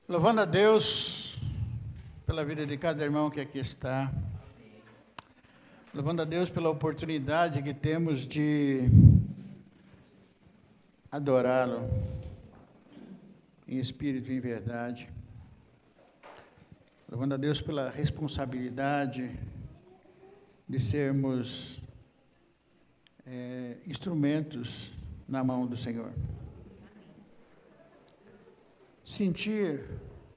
Louvando a Deus pela vida de cada irmão que aqui está. Louvando a Deus pela oportunidade que temos de adorá-lo em espírito e em verdade. Louvando a Deus pela responsabilidade de sermos instrumentos na mão do Senhor. Sentir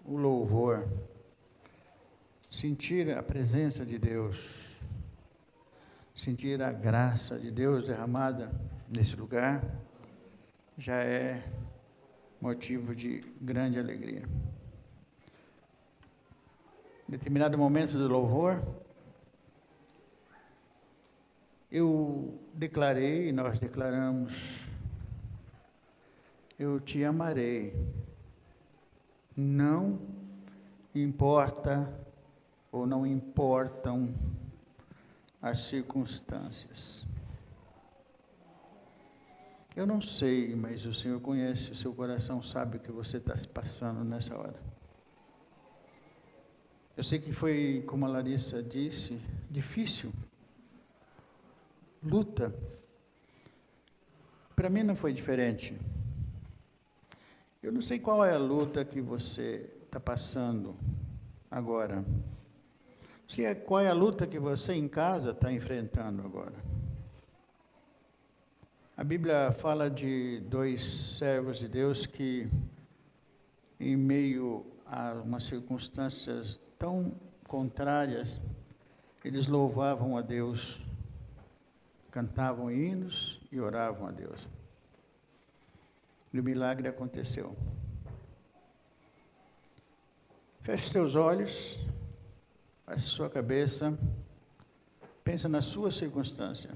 o louvor, sentir a presença de Deus, sentir a graça de Deus derramada nesse lugar, já é motivo de grande alegria. Em determinado momento do louvor, eu declarei, nós declaramos, eu te amarei. Não importa ou não importam as circunstâncias. Eu não sei, mas o Senhor conhece o seu coração, sabe o que você está se passando nessa hora. Eu sei que foi, como a Larissa disse, difícil. Luta. Para mim não foi diferente. Eu não sei qual é a luta que você está passando agora. Qual é a luta que você em casa está enfrentando agora. A Bíblia fala de dois servos de Deus que, em meio a umas circunstâncias tão contrárias, eles louvavam a Deus, cantavam hinos e oravam a Deus. E o milagre aconteceu. Feche seus olhos, baixe sua cabeça, pensa na sua circunstância.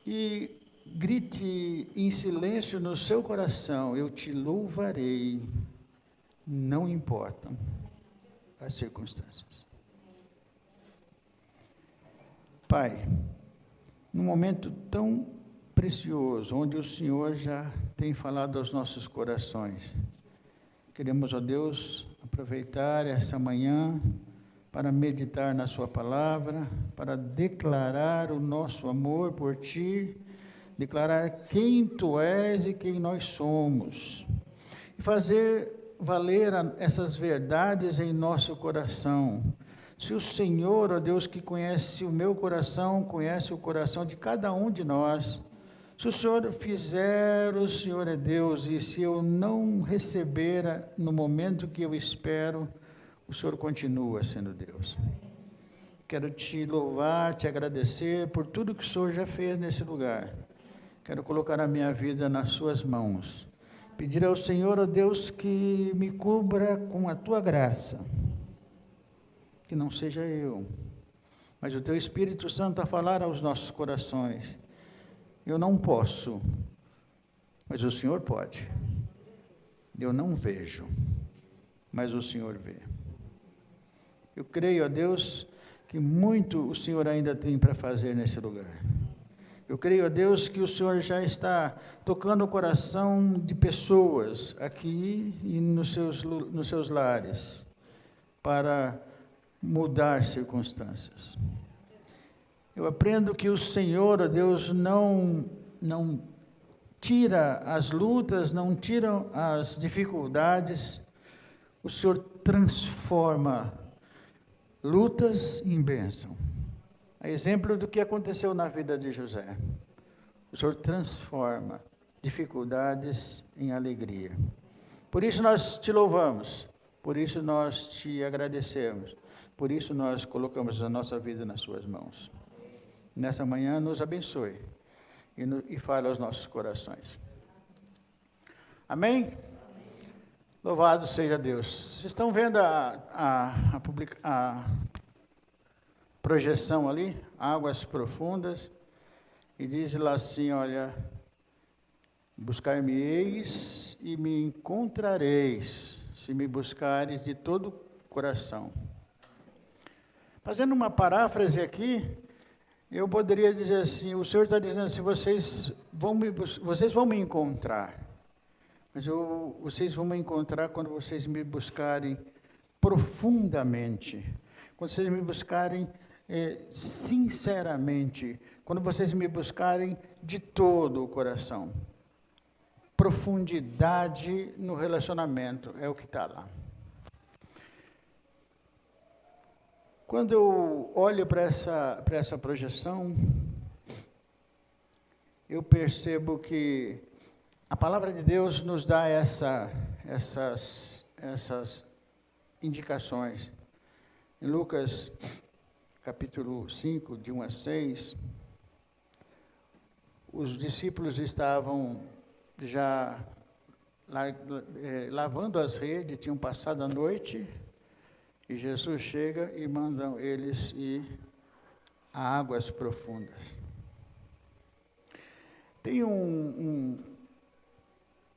E grite em silêncio no seu coração: eu te louvarei, não importam as circunstâncias. Pai, num momento tão precioso, onde o Senhor já tem falado aos nossos corações, queremos, ó Deus, aproveitar essa manhã para meditar na sua palavra, para declarar o nosso amor por Ti, declarar quem Tu és e quem nós somos, e fazer valer essas verdades em nosso coração. Se o Senhor, ó Deus, que conhece o meu coração, conhece o coração de cada um de nós, se o Senhor fizer, o Senhor é Deus, e se eu não receber no momento que eu espero, o Senhor continua sendo Deus. Quero te louvar, te agradecer por tudo que o Senhor já fez nesse lugar. Quero colocar a minha vida nas suas mãos. Pedir ao Senhor, ó Deus, que me cubra com a tua graça. Que não seja eu, mas o teu Espírito Santo a falar aos nossos corações. Eu não posso, mas o Senhor pode. Eu não vejo, mas o Senhor vê. Eu creio, ó Deus, que muito o Senhor ainda tem para fazer nesse lugar. Eu creio, ó Deus, que o Senhor já está tocando o coração de pessoas aqui e nos seus lares, para mudar circunstâncias. Eu aprendo que o Senhor, ó Deus, não tira as lutas, não tira as dificuldades. O Senhor transforma lutas em bênção. A exemplo do que aconteceu na vida de José. O Senhor transforma dificuldades em alegria. Por isso nós te louvamos, por isso nós te agradecemos, por isso nós colocamos a nossa vida nas suas mãos. Nessa manhã, nos abençoe e fale aos nossos corações. Amém? Louvado seja Deus. Vocês estão vendo a projeção ali? Águas profundas. E diz lá assim, olha: buscar-me-eis e me encontrareis, se me buscares de todo o coração. Fazendo uma paráfrase aqui, eu poderia dizer assim: o Senhor está dizendo assim, vocês vão me encontrar, mas vocês vão me encontrar quando vocês me buscarem profundamente, quando vocês me buscarem sinceramente, quando vocês me buscarem de todo o coração. Profundidade no relacionamento é o que está lá. Quando eu olho para essa projeção, eu percebo que a palavra de Deus nos dá essas indicações. Em Lucas, capítulo 5, de 1 a 6, os discípulos estavam já lavando as redes, tinham passado a noite, e Jesus chega e manda eles ir a águas profundas. Tem um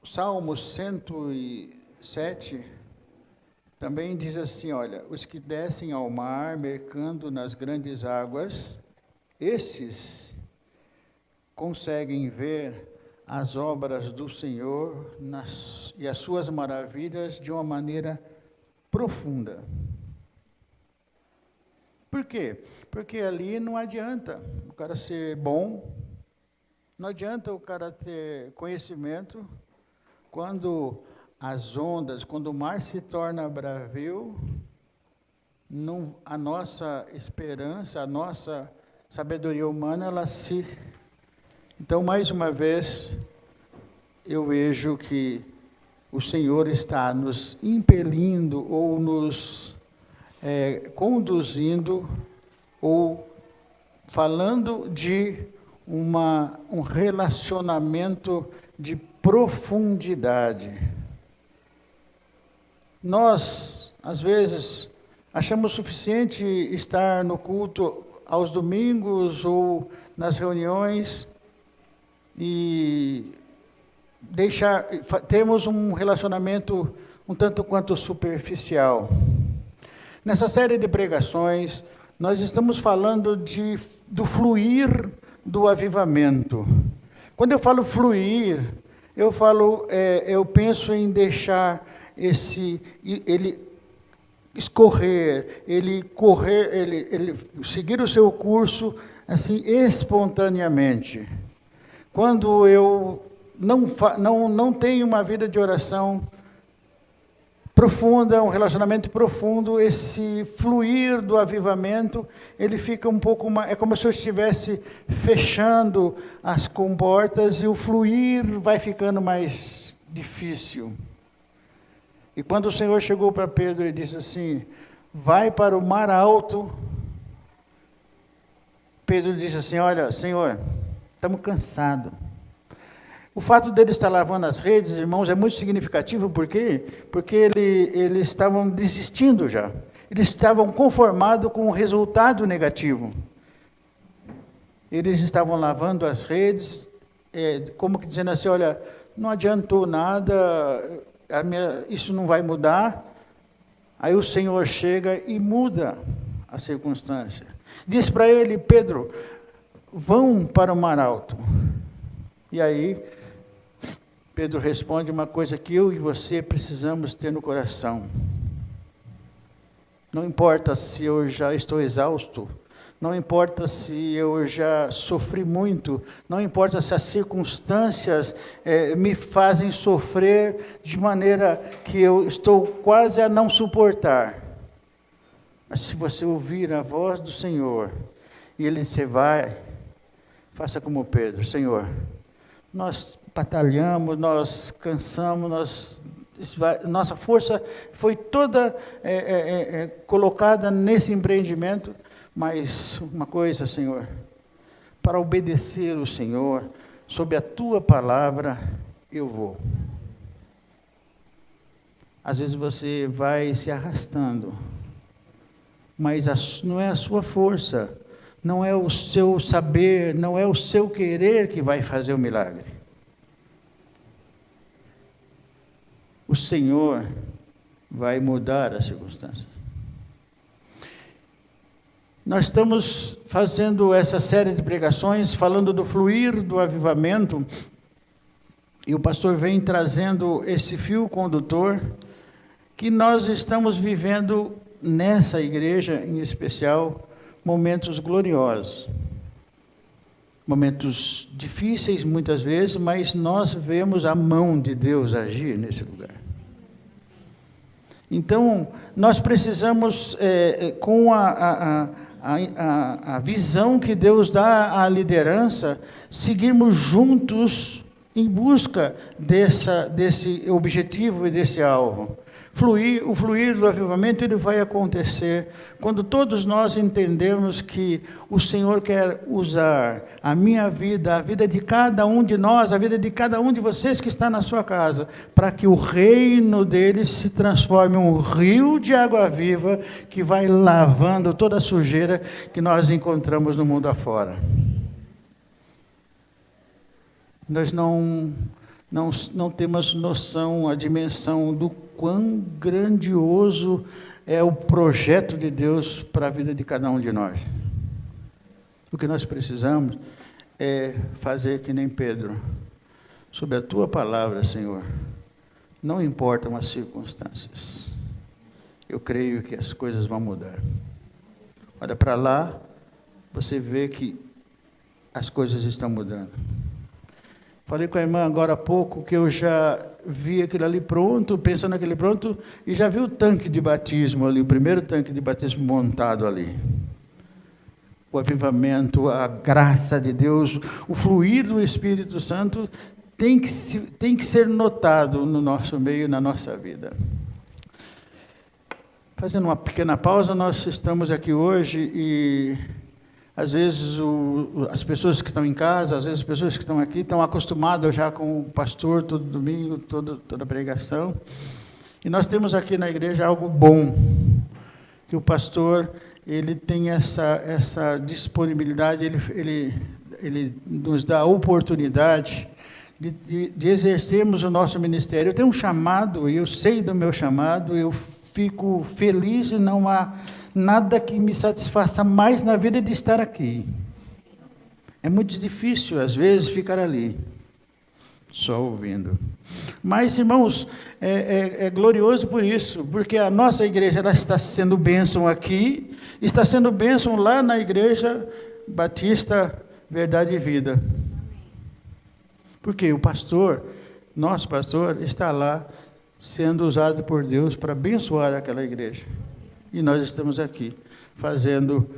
Salmo 107, também diz assim, olha, os que descem ao mar, mercando nas grandes águas, esses conseguem ver as obras do Senhor e as suas maravilhas de uma maneira profunda. Por quê? Porque ali não adianta o cara ser bom, não adianta o cara ter conhecimento, quando as ondas, quando o mar se torna bravio, a nossa esperança, a nossa sabedoria humana, ela se... Então, mais uma vez, eu vejo que o Senhor está nos impelindo ou nos conduzindo ou falando de um relacionamento de profundidade. Nós, às vezes, achamos suficiente estar no culto aos domingos ou nas reuniões e temos um relacionamento um tanto quanto superficial. Nessa série de pregações, nós estamos falando do fluir do avivamento. Quando eu falo fluir, eu penso em deixar ele escorrer, ele seguir o seu curso assim espontaneamente. Quando eu não tenho uma vida de oração profunda, um relacionamento profundo, esse fluir do avivamento, ele fica um pouco mais, é como se eu estivesse fechando as comportas e o fluir vai ficando mais difícil. E quando o Senhor chegou para Pedro e disse assim, vai para o mar alto, Pedro disse assim, olha, Senhor, estamos cansados. O fato dele estar lavando as redes, irmãos, é muito significativo, por quê? Porque eles estavam desistindo já. Eles estavam conformados com o resultado negativo. Eles estavam lavando as redes, como que dizendo assim, olha, não adiantou nada, isso não vai mudar. Aí o Senhor chega e muda a circunstância. Diz para ele, Pedro, vão para o mar alto. E aí, Pedro responde uma coisa que eu e você precisamos ter no coração. Não importa se eu já estou exausto, não importa se eu já sofri muito, não importa se as circunstâncias me fazem sofrer de maneira que eu estou quase a não suportar. Mas se você ouvir a voz do Senhor, e Ele disse, vai, faça como Pedro, Senhor, nós batalhamos, nós cansamos, nossa força foi toda colocada nesse empreendimento, mas uma coisa, Senhor, para obedecer o Senhor, sob a Tua palavra, eu vou. Às vezes você vai se arrastando, mas não é a sua força, não é o seu saber, não é o seu querer que vai fazer o milagre. O Senhor vai mudar as circunstâncias. Nós estamos fazendo essa série de pregações, falando do fluir do avivamento, E o pastor vem trazendo esse fio condutor que nós estamos vivendo nessa igreja, em especial, momentos gloriosos. Momentos difíceis, muitas vezes, mas nós vemos a mão de Deus agir nesse lugar. Então, nós precisamos, com a visão que Deus dá à liderança, seguirmos juntos em busca desse objetivo e desse alvo. O fluir do avivamento ele vai acontecer quando todos nós entendemos que o Senhor quer usar a minha vida, a vida de cada um de nós, a vida de cada um de vocês que está na sua casa, para que o reino dele se transforme em um rio de água viva que vai lavando toda a sujeira que nós encontramos no mundo afora. Nós não temos noção, a dimensão do quão grandioso é o projeto de Deus para a vida de cada um de nós. O que nós precisamos é fazer que nem Pedro. Sobre a tua palavra, Senhor, não importam as circunstâncias. Eu creio que as coisas vão mudar. Olha para lá, você vê que as coisas estão mudando. Falei com a irmã agora há pouco que eu já vi aquilo ali pronto, pensando naquele pronto, e já vi o tanque de batismo ali, o primeiro tanque de batismo montado ali. O avivamento, a graça de Deus, o fluir do Espírito Santo tem que ser notado no nosso meio, na nossa vida. Fazendo uma pequena pausa, nós estamos aqui hoje e às vezes as pessoas que estão em casa, às vezes as pessoas que estão aqui estão acostumadas já com o pastor todo domingo, toda pregação. E nós temos aqui na igreja algo bom, que o pastor ele tem essa disponibilidade, ele nos dá a oportunidade de exercermos o nosso ministério. Eu tenho um chamado, e eu sei do meu chamado, eu fico feliz e não há nada que me satisfaça mais na vida de estar aqui. É muito difícil, às vezes, ficar ali, só ouvindo. Mas, irmãos, é glorioso por isso, porque a nossa igreja ela está sendo bênção aqui, está sendo bênção lá na Igreja Batista Verdade e Vida. Porque o pastor, nosso pastor, está lá sendo usado por Deus para abençoar aquela igreja. E nós estamos aqui, fazendo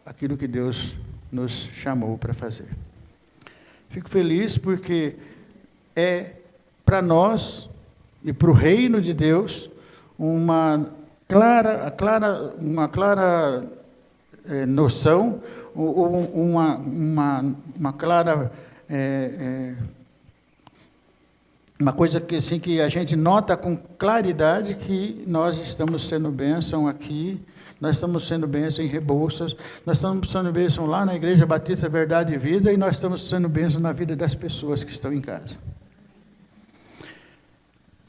aquilo que Deus nos chamou para fazer. Fico feliz porque é para nós e para o reino de Deus uma clara noção, uma clara uma coisa que, assim, que a gente nota com claridade que nós estamos sendo bênção aqui, nós estamos sendo bênção em Rebouças, nós estamos sendo bênção lá na Igreja Batista Verdade e Vida, e nós estamos sendo bênção na vida das pessoas que estão em casa.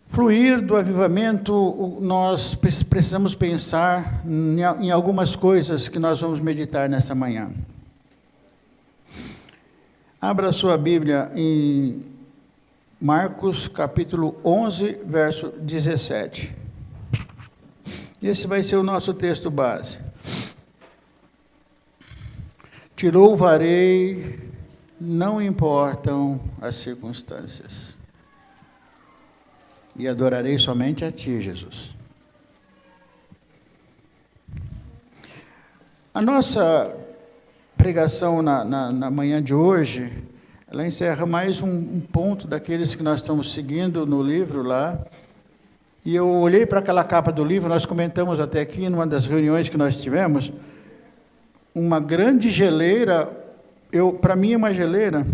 Fluir do avivamento, nós precisamos pensar em algumas coisas que nós vamos meditar nessa manhã. Abra a sua Bíblia em Marcos, capítulo 11, verso 17. Esse vai ser o nosso texto base. Te louvarei, não importam as circunstâncias, e adorarei somente a Ti, Jesus. A nossa pregação na manhã de hoje, ela encerra mais um ponto daqueles que nós estamos seguindo no livro lá. E eu olhei para aquela capa do livro, nós comentamos até aqui, numa das reuniões que nós tivemos, uma grande geleira, para mim é uma geleira,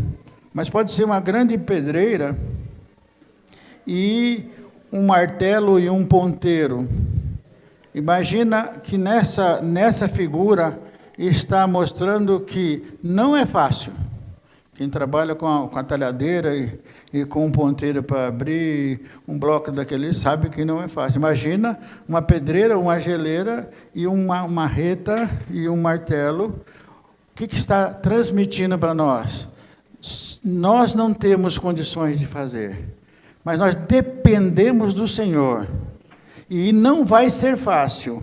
mas pode ser uma grande pedreira, e um martelo e um ponteiro. Imagina que nessa figura está mostrando que não é fácil. Quem trabalha com a talhadeira e com um ponteiro para abrir um bloco daquele, sabe que não é fácil. Imagina uma pedreira, uma geleira e uma marreta e um martelo. O que está transmitindo para nós? nós não temos condições de fazer, mas nós dependemos do Senhor. E não vai ser fácil,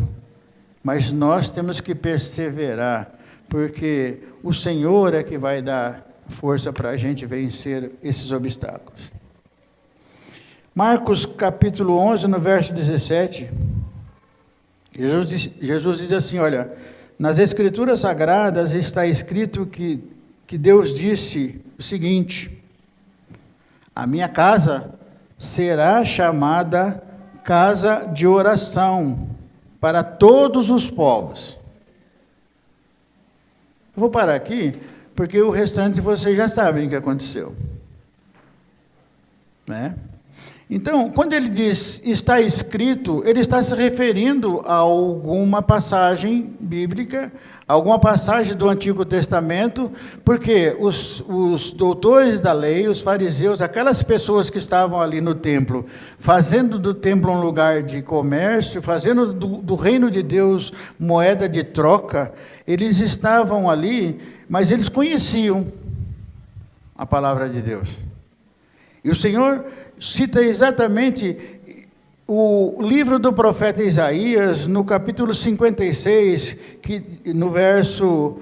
mas nós temos que perseverar, porque o Senhor é que vai dar força para a gente vencer esses obstáculos. Marcos capítulo 11, no verso 17, Jesus diz assim, olha, nas Escrituras Sagradas está escrito que Deus disse o seguinte: a minha casa será chamada casa de oração para todos os povos. Eu vou parar aqui, porque o restante vocês já sabem o que aconteceu. Né? Então, quando ele diz está escrito, ele está se referindo a alguma passagem bíblica, alguma passagem do Antigo Testamento, porque os doutores da lei, os fariseus, aquelas pessoas que estavam ali no templo, fazendo do templo um lugar de comércio, fazendo do reino de Deus moeda de troca, eles estavam ali, mas eles conheciam a palavra de Deus. E o Senhor cita exatamente o livro do profeta Isaías, no capítulo 56, que no verso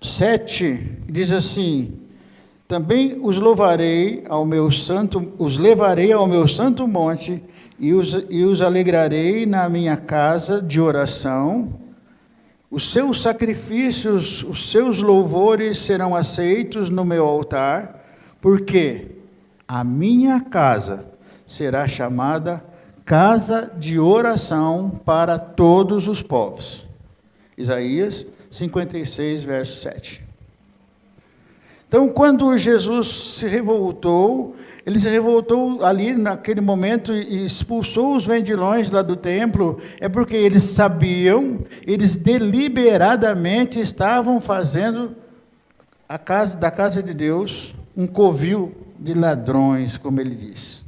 7, diz assim: também os levarei ao meu santo monte e os alegrarei na minha casa de oração. Os seus sacrifícios, os seus louvores serão aceitos no meu altar, porque a minha casa será chamada casa de oração para todos os povos. Isaías 56, verso 7. Então, quando Jesus se revoltou, ele se revoltou ali naquele momento e expulsou os vendilhões lá do templo, é porque eles sabiam, eles deliberadamente estavam fazendo da casa de Deus um covil de ladrões, como ele diz.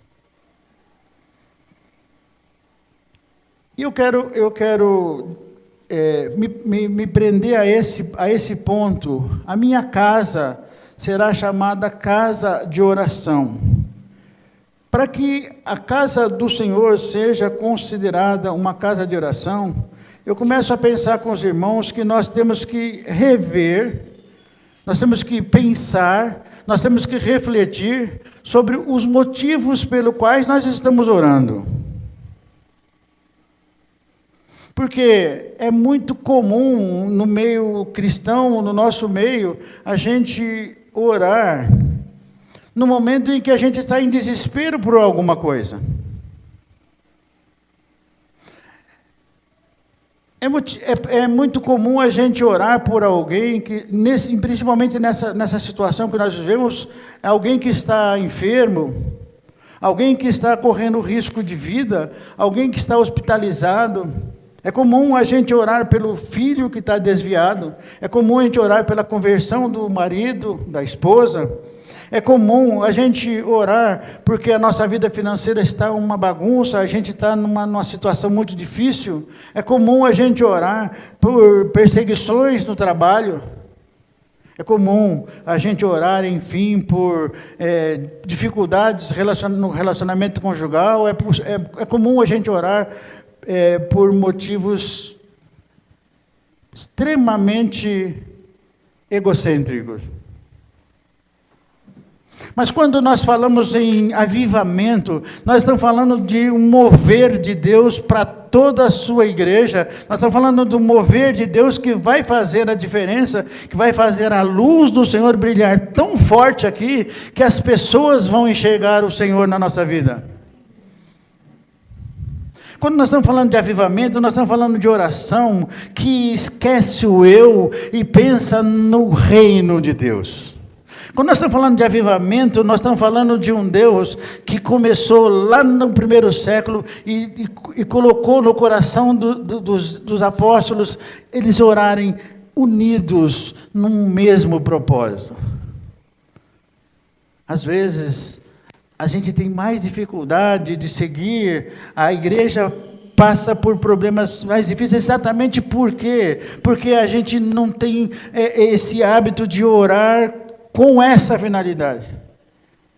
E eu quero me prender a esse ponto. A minha casa será chamada casa de oração. Para que a casa do Senhor seja considerada uma casa de oração, eu começo a pensar com os irmãos que nós temos que rever, nós temos que pensar, nós temos que refletir sobre os motivos pelos quais nós estamos orando. Porque é muito comum no meio cristão, no nosso meio, a gente orar no momento em que a gente está em desespero por alguma coisa. É muito comum a gente orar por alguém, principalmente nessa situação que nós vivemos, alguém que está enfermo, alguém que está correndo risco de vida, alguém que está hospitalizado. É comum a gente orar pelo filho que está desviado, é comum a gente orar pela conversão do marido, da esposa. É comum a gente orar porque a nossa vida financeira está uma bagunça, a gente está numa situação muito difícil. É comum a gente orar por perseguições no trabalho. É comum a gente orar, enfim, por dificuldades no relacionamento conjugal. É comum a gente orar por motivos extremamente egocêntricos. Mas quando nós falamos em avivamento, nós estamos falando de um mover de Deus para toda a sua igreja. Nós estamos falando do mover de Deus que vai fazer a diferença, que vai fazer a luz do Senhor brilhar tão forte aqui, que as pessoas vão enxergar o Senhor na nossa vida. Quando nós estamos falando de avivamento, nós estamos falando de oração que esquece o eu e pensa no reino de Deus. Quando nós estamos falando de avivamento, nós estamos falando de um Deus que começou lá no primeiro século e colocou no coração dos apóstolos eles orarem unidos num mesmo propósito. Às vezes, a gente tem mais dificuldade de seguir a igreja passa por problemas mais difíceis, exatamente por quê? Porque a gente não tem esse hábito de orar com essa finalidade.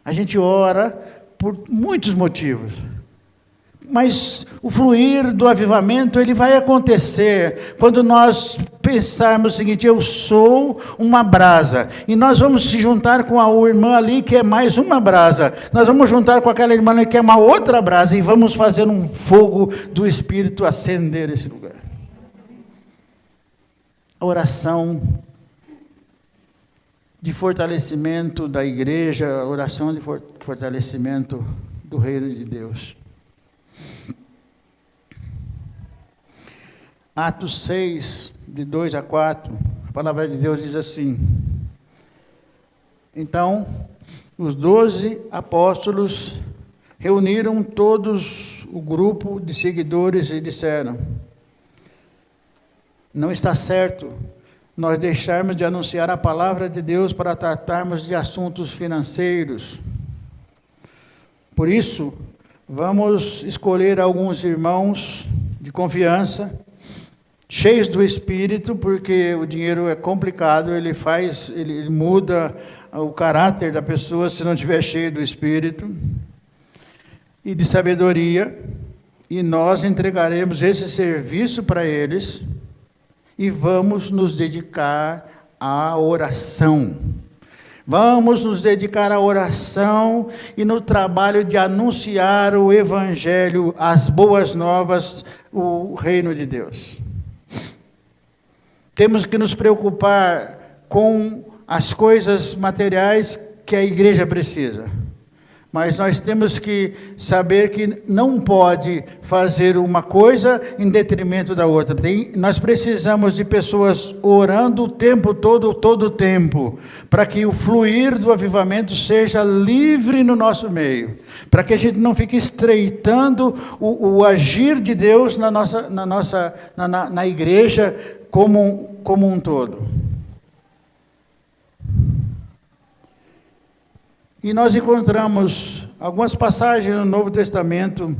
A gente ora por muitos motivos. Mas o fluir do avivamento, ele vai acontecer quando nós pensarmos o seguinte: eu sou uma brasa, e nós vamos se juntar com a irmã ali que é mais uma brasa, nós vamos juntar com aquela irmã ali que é uma outra brasa, e vamos fazer um fogo do Espírito acender esse lugar. A oração de fortalecimento da igreja, a oração de fortalecimento do reino de Deus. Atos 6, de 2 a 4, a palavra de Deus diz assim: então, os 12 apóstolos reuniram todos o grupo de seguidores e disseram: não está certo nós deixarmos de anunciar a palavra de Deus para tratarmos de assuntos financeiros. Por isso, vamos escolher alguns irmãos de confiança, cheios do Espírito, porque o dinheiro é complicado, ele muda o caráter da pessoa se não estiver cheio do Espírito, e de sabedoria, e nós entregaremos esse serviço para eles, e vamos nos dedicar à oração. Vamos nos dedicar à oração e no trabalho de anunciar o Evangelho, as boas novas, o reino de Deus. Temos que nos preocupar com as coisas materiais que a igreja precisa. Mas nós temos que saber que não pode fazer uma coisa em detrimento da outra. Nós precisamos de pessoas orando o tempo todo o tempo, para que o fluir do avivamento seja livre no nosso meio, para que a gente não fique estreitando o agir de Deus na igreja como um todo. E nós encontramos algumas passagens no Novo Testamento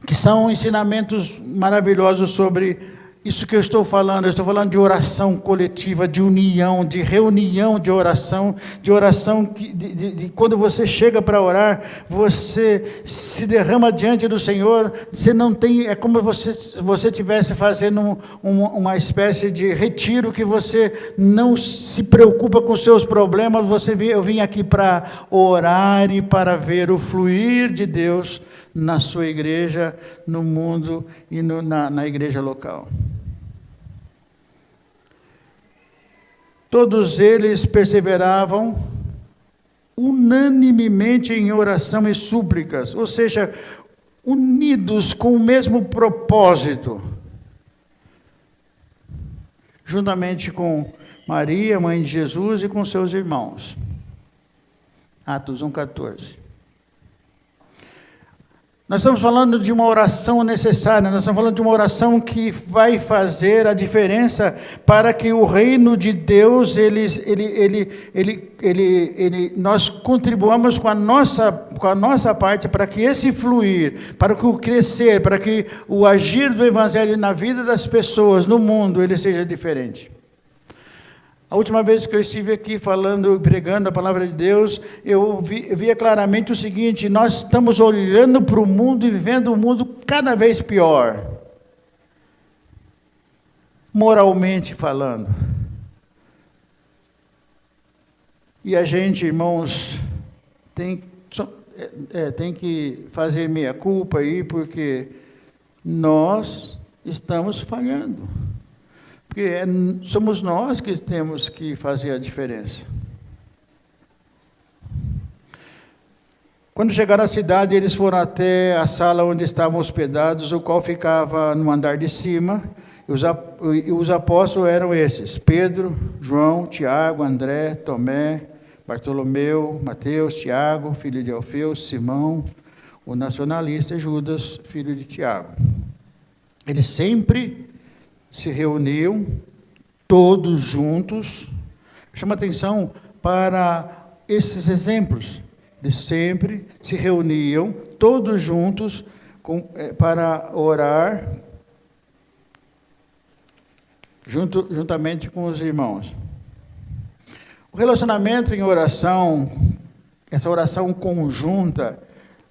que são ensinamentos maravilhosos sobre isso que eu estou falando. Eu estou falando de oração coletiva, de união, de reunião de oração de quando você chega para orar, você se derrama diante do Senhor, você não tem, é como você estivesse fazendo uma espécie de retiro, que você não se preocupa com os seus problemas, eu vim aqui para orar e para ver o fluir de Deus na sua igreja, no mundo e na igreja local. Todos eles perseveravam unanimemente em oração e súplicas, ou seja, unidos com o mesmo propósito, juntamente com Maria, mãe de Jesus, e com seus irmãos. Atos 1,14. Nós estamos falando de uma oração necessária, nós estamos falando de uma oração que vai fazer a diferença para que o reino de Deus, nós contribuamos com a nossa parte para que esse fluir, para que o crescer, para que o agir do Evangelho na vida das pessoas, no mundo, ele seja diferente. A última vez que eu estive aqui pregando a palavra de Deus, eu via claramente o seguinte: nós estamos olhando para o mundo e vivendo um mundo cada vez pior, moralmente falando. E a gente, irmãos, tem que fazer meia culpa aí, porque nós estamos falhando. Porque somos nós que temos que fazer a diferença. Quando chegaram à cidade, eles foram até a sala onde estavam hospedados, o qual ficava no andar de cima. Os apóstolos eram esses: Pedro, João, Tiago, André, Tomé, Bartolomeu, Mateus, Tiago, filho de Alfeu, Simão, o nacionalista, e Judas, filho de Tiago. Eles sempre se reuniam todos juntos. Chama atenção para esses exemplos. Eles sempre se reuniam todos juntos para orar juntamente com os irmãos. O relacionamento em oração, essa oração conjunta,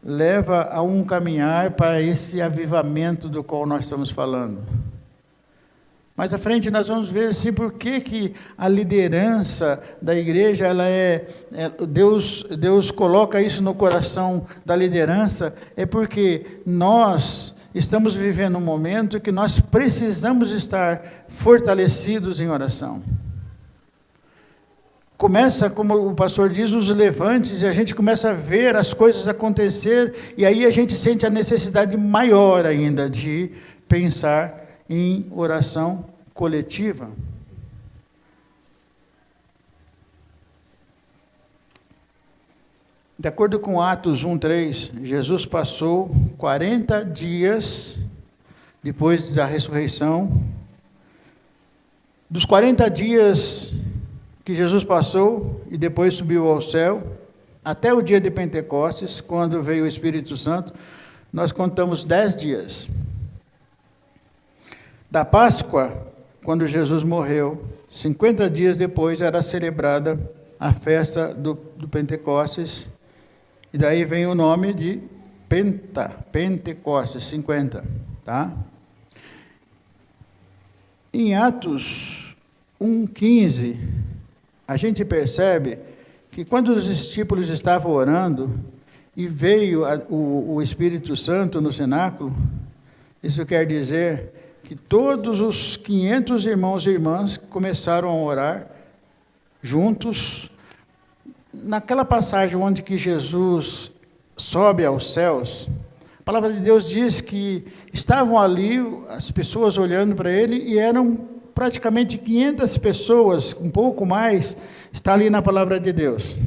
leva a um caminhar para esse avivamento do qual nós estamos falando. Mais à frente nós vamos ver assim, por que a liderança da igreja, Deus coloca isso no coração da liderança, é porque nós estamos vivendo um momento que nós precisamos estar fortalecidos em oração. Começa, como o pastor diz, os levantes, e a gente começa a ver as coisas acontecer, e aí a gente sente a necessidade maior ainda de pensar em oração coletiva. De acordo com Atos 1:3, Jesus passou 40 dias depois da ressurreição. Dos 40 dias que Jesus passou e depois subiu ao céu, até o dia de Pentecostes, quando veio o Espírito Santo, nós contamos 10 dias. Da Páscoa, quando Jesus morreu, 50 dias depois era celebrada a festa do Pentecostes, e daí vem o nome de Pentecostes, 50, tá? Em Atos 1:15, a gente percebe que quando os discípulos estavam orando e veio o Espírito Santo no cenáculo, isso quer dizer que todos os 500 irmãos e irmãs começaram a orar juntos. Naquela passagem onde que Jesus sobe aos céus, a palavra de Deus diz que estavam ali as pessoas olhando para ele, e eram praticamente 500 pessoas, um pouco mais, está ali na palavra de Deus.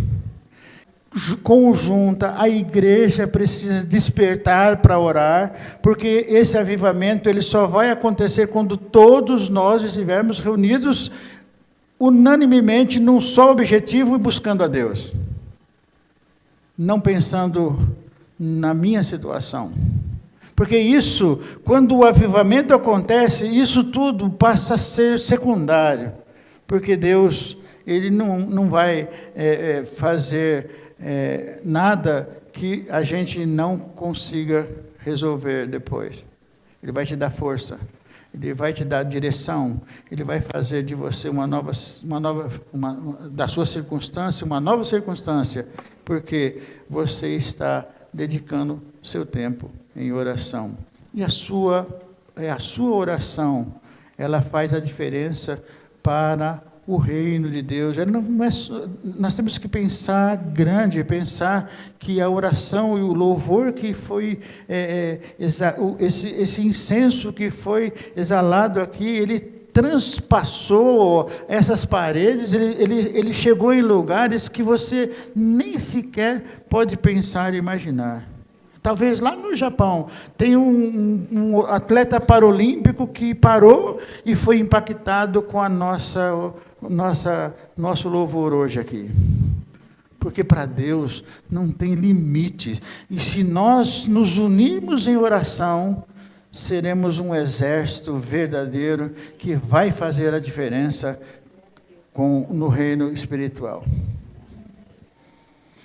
Conjunta, a igreja precisa despertar para orar, porque esse avivamento ele só vai acontecer quando todos nós estivermos reunidos unanimemente num só objetivo e buscando a Deus. Não pensando na minha situação. Porque isso, quando o avivamento acontece, isso tudo passa a ser secundário. Porque Deus, Ele não vai fazer nada que a gente não consiga resolver depois. Ele vai te dar força. Ele vai te dar direção, Ele vai fazer de você da sua circunstância, uma nova circunstância, porque você está dedicando seu tempo em oração. E a sua oração, ela faz a diferença para o reino de Deus. Nós temos que pensar grande, pensar que a oração e o louvor que foi, esse incenso que foi exalado aqui, ele transpassou essas paredes, ele chegou em lugares que você nem sequer pode pensar e imaginar. Talvez lá no Japão tem um atleta paralímpico que parou e foi impactado com a nosso louvor hoje aqui. Porque para Deus não tem limites. E se nós nos unirmos em oração, seremos um exército verdadeiro que vai fazer a diferença no reino espiritual.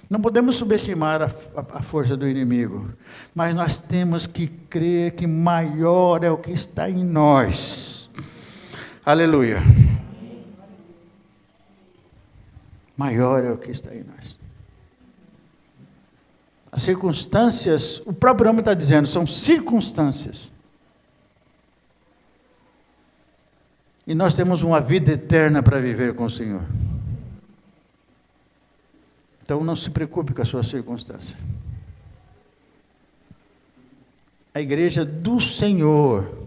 Não podemos subestimar a força do inimigo, mas nós temos que crer que maior é o que está em nós. Aleluia. Maior é o que está em nós. As circunstâncias, o próprio nome está dizendo, são circunstâncias. E nós temos uma vida eterna para viver com o Senhor. Então não se preocupe com a sua circunstância. A igreja do Senhor,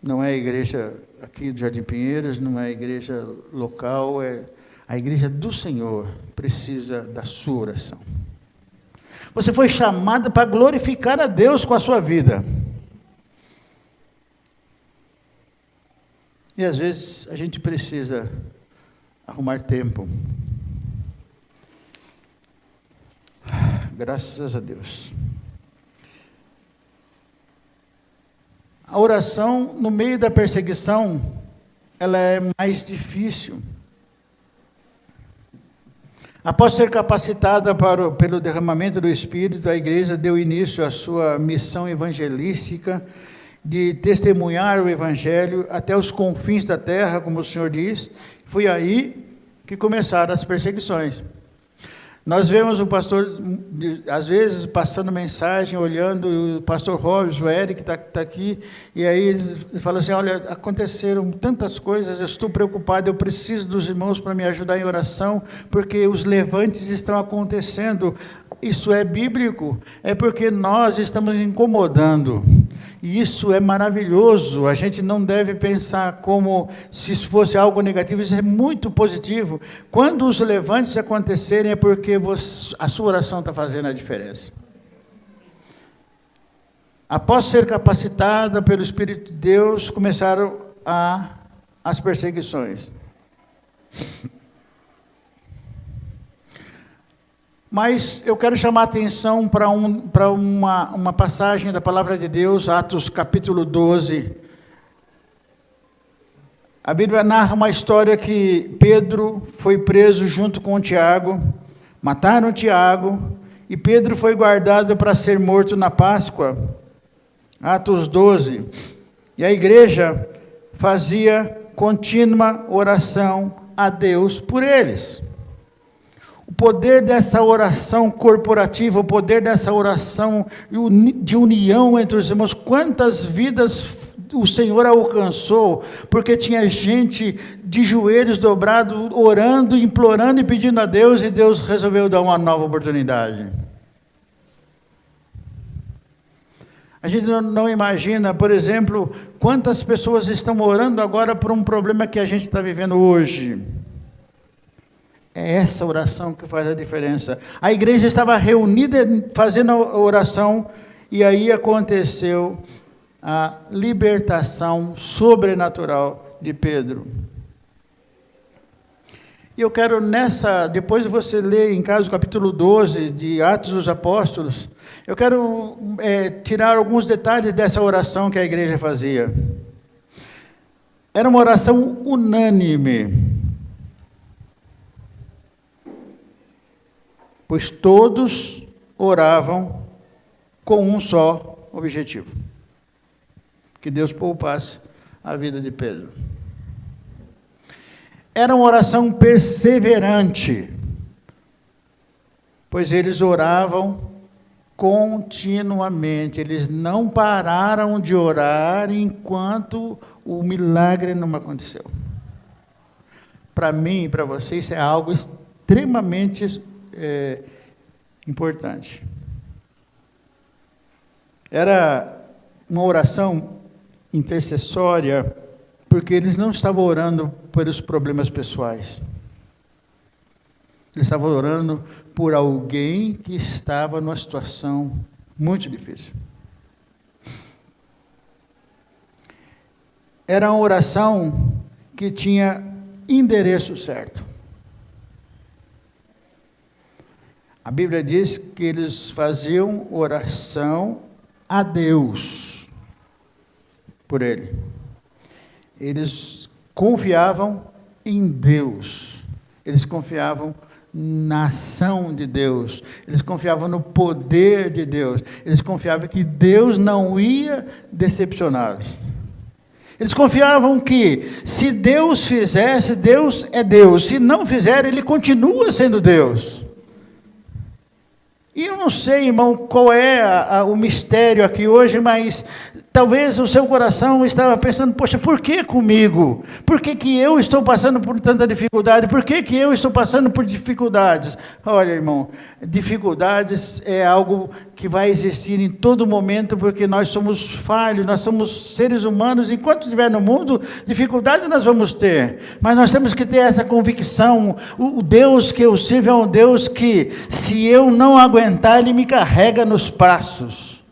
não é a igreja aqui do Jardim Pinheiros, não é a igreja local, a igreja do Senhor precisa da sua oração. Você foi chamado para glorificar a Deus com a sua vida. E às vezes a gente precisa arrumar tempo. Graças a Deus. A oração, no meio da perseguição, ela é mais difícil. Após ser capacitada pelo derramamento do Espírito, a igreja deu início à sua missão evangelística de testemunhar o Evangelho até os confins da terra, como o Senhor diz. Foi aí que começaram as perseguições. Nós vemos o pastor, às vezes, passando mensagem, olhando, o pastor Robson, o Eric está aqui, e aí ele fala assim, olha, aconteceram tantas coisas, eu estou preocupado, eu preciso dos irmãos para me ajudar em oração, porque os levantes estão acontecendo. Isso é bíblico, é porque nós estamos incomodando, e isso é maravilhoso. A gente não deve pensar como se isso fosse algo negativo, isso é muito positivo. Quando os levantes acontecerem, é porque a sua oração está fazendo a diferença. Após ser capacitada pelo Espírito de Deus, começaram as perseguições. Mas eu quero chamar a atenção para uma passagem da Palavra de Deus, Atos capítulo 12. A Bíblia narra uma história que Pedro foi preso junto com Tiago, mataram Tiago, e Pedro foi guardado para ser morto na Páscoa. Atos 12. E a igreja fazia contínua oração a Deus por eles. O poder dessa oração corporativa, o poder dessa oração de união entre os irmãos, quantas vidas o Senhor alcançou, porque tinha gente de joelhos dobrados, orando, implorando e pedindo a Deus, e Deus resolveu dar uma nova oportunidade. A gente não imagina, por exemplo, quantas pessoas estão orando agora por um problema que a gente está vivendo hoje. É essa oração que faz a diferença. A igreja estava reunida fazendo a oração, e aí aconteceu a libertação sobrenatural de Pedro. E eu quero depois você ler em casa o capítulo 12 de Atos dos Apóstolos, eu quero tirar alguns detalhes dessa oração que a igreja fazia. Era uma oração unânime, pois todos oravam com um só objetivo: que Deus poupasse a vida de Pedro. Era uma oração perseverante, pois eles oravam continuamente, eles não pararam de orar enquanto o milagre não aconteceu. Para mim e para vocês, isso é algo extremamente importante. Era uma oração intercessória, porque eles não estavam orando pelos problemas pessoais. Eles estavam orando por alguém que estava numa situação muito difícil. Era uma oração que tinha endereço certo. A Bíblia diz que eles faziam oração a Deus por ele. Eles confiavam em Deus. Eles confiavam na ação de Deus. Eles confiavam no poder de Deus. Eles confiavam que Deus não ia decepcioná-los. Eles confiavam que, se Deus fizesse, Deus é Deus. Se não fizer, Ele continua sendo Deus. E eu não sei, irmão, qual é o mistério aqui hoje, mas talvez o seu coração estava pensando, poxa, por que comigo? Por que eu estou passando por tanta dificuldade? Por que eu estou passando por dificuldades? Olha, irmão, dificuldades é algo que vai existir em todo momento, porque nós somos falhos, nós somos seres humanos, enquanto estiver no mundo, dificuldade nós vamos ter, mas nós temos que ter essa convicção, o Deus que eu sirvo é um Deus que, se eu não aguentar, Ele me carrega nos braços.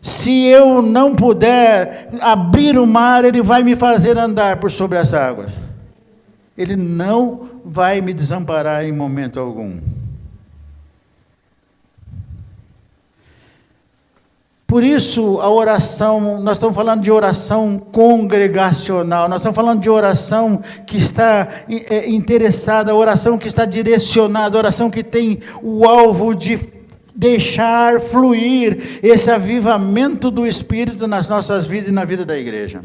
Se eu não puder abrir o mar, Ele vai me fazer andar por sobre as águas. Ele não vai me desamparar em momento algum. Por isso, a oração, nós estamos falando de oração congregacional, nós estamos falando de oração que está interessada, oração que está direcionada, oração que tem o alvo de deixar fluir esse avivamento do Espírito nas nossas vidas e na vida da igreja.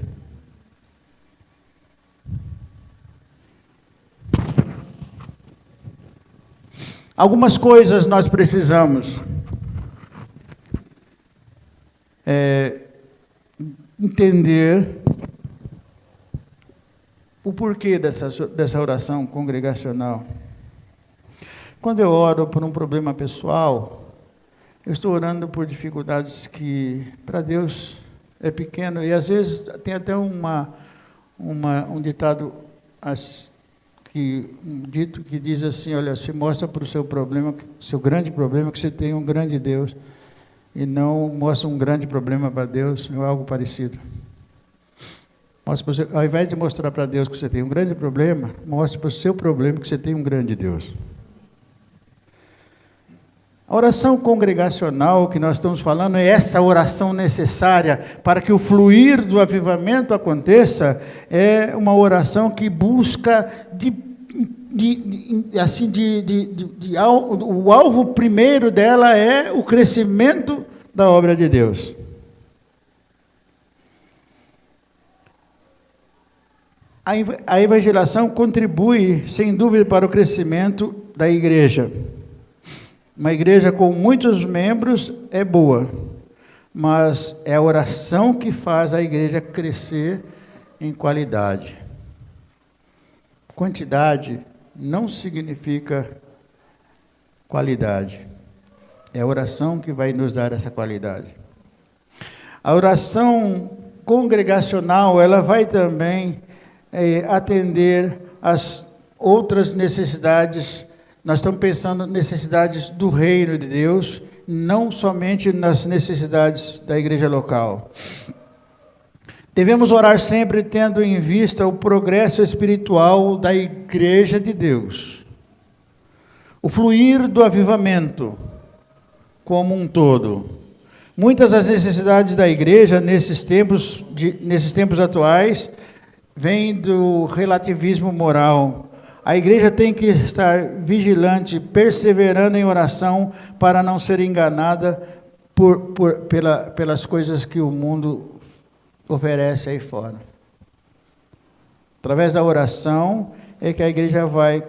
Algumas coisas nós precisamos entender o porquê dessa oração congregacional. Quando eu oro por um problema pessoal, eu estou orando por dificuldades que para Deus é pequeno, e às vezes tem até um ditado dito que diz assim: olha, se mostra para o seu problema, seu grande problema, que você tem um grande Deus, e não mostra um grande problema para Deus, ou algo parecido. Mostra para você, ao invés de mostrar para Deus que você tem um grande problema, mostre para o seu problema que você tem um grande Deus. A oração congregacional que nós estamos falando é essa oração necessária para que o fluir do avivamento aconteça. É uma oração que busca o alvo primeiro dela é o crescimento da obra de Deus. A evangelização contribui, sem dúvida, para o crescimento da igreja. Uma igreja com muitos membros é boa, mas é a oração que faz a igreja crescer em qualidade. Quantidade não significa qualidade. É a oração que vai nos dar essa qualidade. A oração congregacional, ela vai também atender às outras necessidades. Nós estamos pensando em necessidades do reino de Deus, não somente nas necessidades da igreja local. Devemos orar sempre tendo em vista o progresso espiritual da igreja de Deus, o fluir do avivamento como um todo. Muitas das necessidades da igreja nesses tempos atuais vêm do relativismo moral. A igreja tem que estar vigilante, perseverando em oração para não ser enganada pelas coisas que o mundo oferece aí fora. Através da oração é que a igreja vai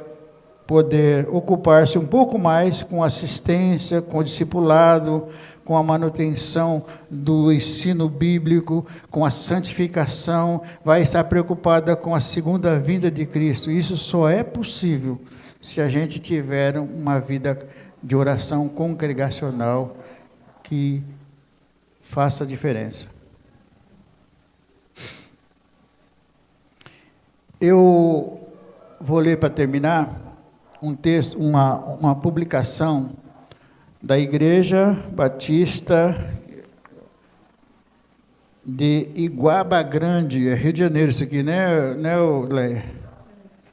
poder ocupar-se um pouco mais com assistência, com o discipulado, com a manutenção do ensino bíblico, com a santificação, vai estar preocupada com a segunda vinda de Cristo. Isso só é possível se a gente tiver uma vida de oração congregacional que faça diferença. Eu vou ler para terminar um texto, uma publicação da Igreja Batista de Iguaba Grande, é Rio de Janeiro isso aqui, né, Leia?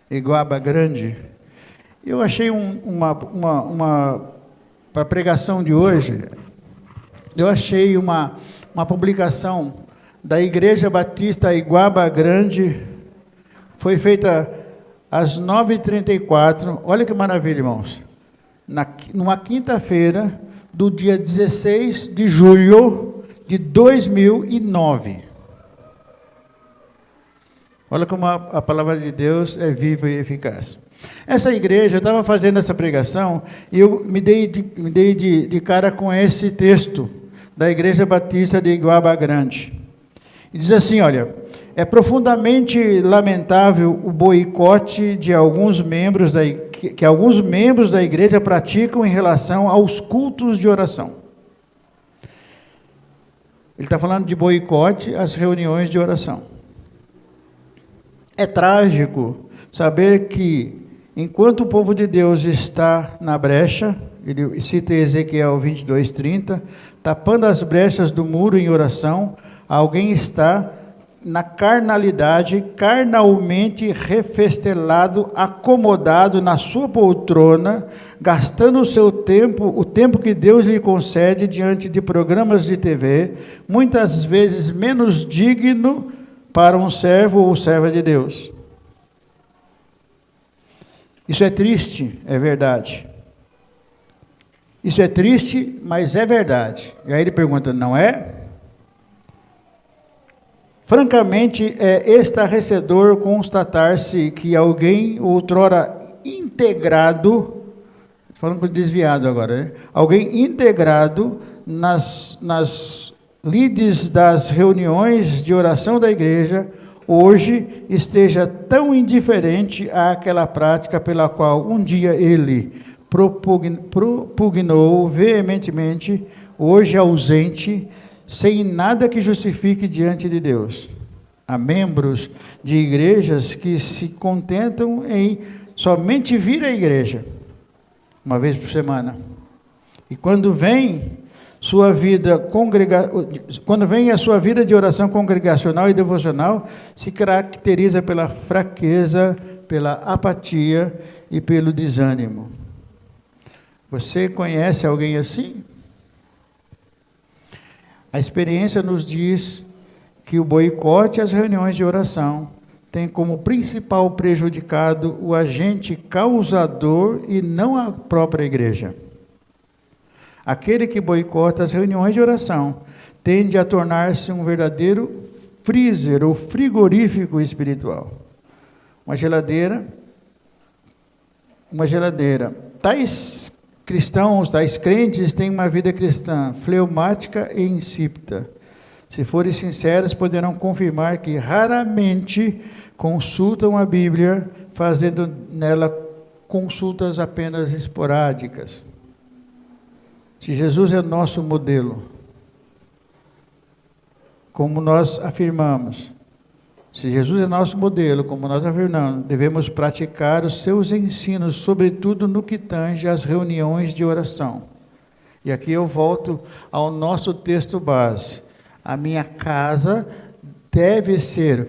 Iguaba Grande. Eu achei para a pregação de hoje, eu achei uma publicação da Igreja Batista Iguaba Grande, foi feita às 9h34, olha que maravilha, irmãos. Numa quinta-feira, do dia 16 de julho de 2009. Olha como a palavra de Deus é viva e eficaz. Essa igreja, eu estava fazendo essa pregação, e eu me dei de cara com esse texto, da Igreja Batista de Iguaba Grande. E diz assim, olha: é profundamente lamentável o boicote de alguns membros que alguns membros da igreja praticam em relação aos cultos de oração. Ele está falando de boicote às reuniões de oração. É trágico saber que, enquanto o povo de Deus está na brecha, ele cita Ezequiel 22:30, tapando as brechas do muro em oração, alguém está na carnalidade, carnalmente refestelado, acomodado na sua poltrona, gastando o seu tempo, o tempo que Deus lhe concede diante de programas de TV, muitas vezes menos digno para um servo ou serva de Deus. Isso é triste, é verdade. Isso é triste, mas é verdade. E aí ele pergunta, não é? Francamente, é estarrecedor constatar-se que alguém outrora integrado, falando com desviado agora, né? Alguém integrado nas lides das reuniões de oração da igreja, hoje esteja tão indiferente àquela prática pela qual um dia ele propugnou veementemente, hoje ausente, sem nada que justifique diante de Deus. Há membros de igrejas que se contentam em somente vir à igreja, uma vez por semana. E quando vem a sua vida de oração congregacional e devocional, se caracteriza pela fraqueza, pela apatia e pelo desânimo. Você conhece alguém assim? A experiência nos diz que o boicote às reuniões de oração tem como principal prejudicado o agente causador e não a própria igreja. Aquele que boicota as reuniões de oração tende a tornar-se um verdadeiro freezer ou frigorífico espiritual. Uma geladeira. Tais cristãos, tais crentes têm uma vida cristã fleumática e insípida. Se forem sinceros, poderão confirmar que raramente consultam a Bíblia, fazendo nela consultas apenas esporádicas. Se Jesus é nosso modelo, como nós afirmamos, se Jesus é nosso modelo, como nós afirmamos, devemos praticar os seus ensinos, sobretudo no que tange às reuniões de oração. E aqui eu volto ao nosso texto base. A minha casa deve ser,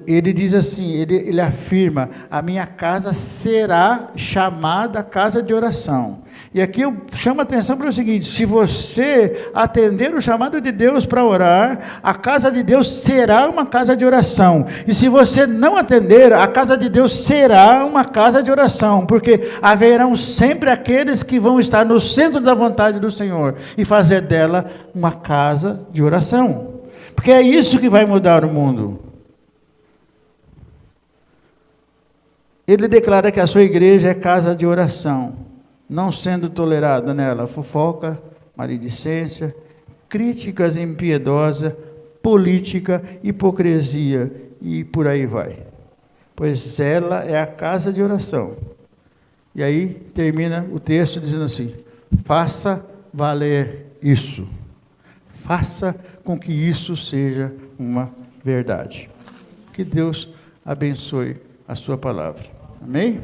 ele diz assim, ele afirma, a minha casa será chamada casa de oração. E aqui eu chamo a atenção para o seguinte, se você atender o chamado de Deus para orar, a casa de Deus será uma casa de oração. E se você não atender, a casa de Deus será uma casa de oração, porque haverão sempre aqueles que vão estar no centro da vontade do Senhor e fazer dela uma casa de oração. Porque é isso que vai mudar o mundo. Ele declara que a sua igreja é casa de oração, não sendo tolerada nela fofoca, maledicência, críticas impiedosas, política, hipocrisia e por aí vai. Pois ela é a casa de oração. E aí termina o texto dizendo assim, faça valer isso. Faça com que isso seja uma verdade. Que Deus abençoe a sua palavra. Amém?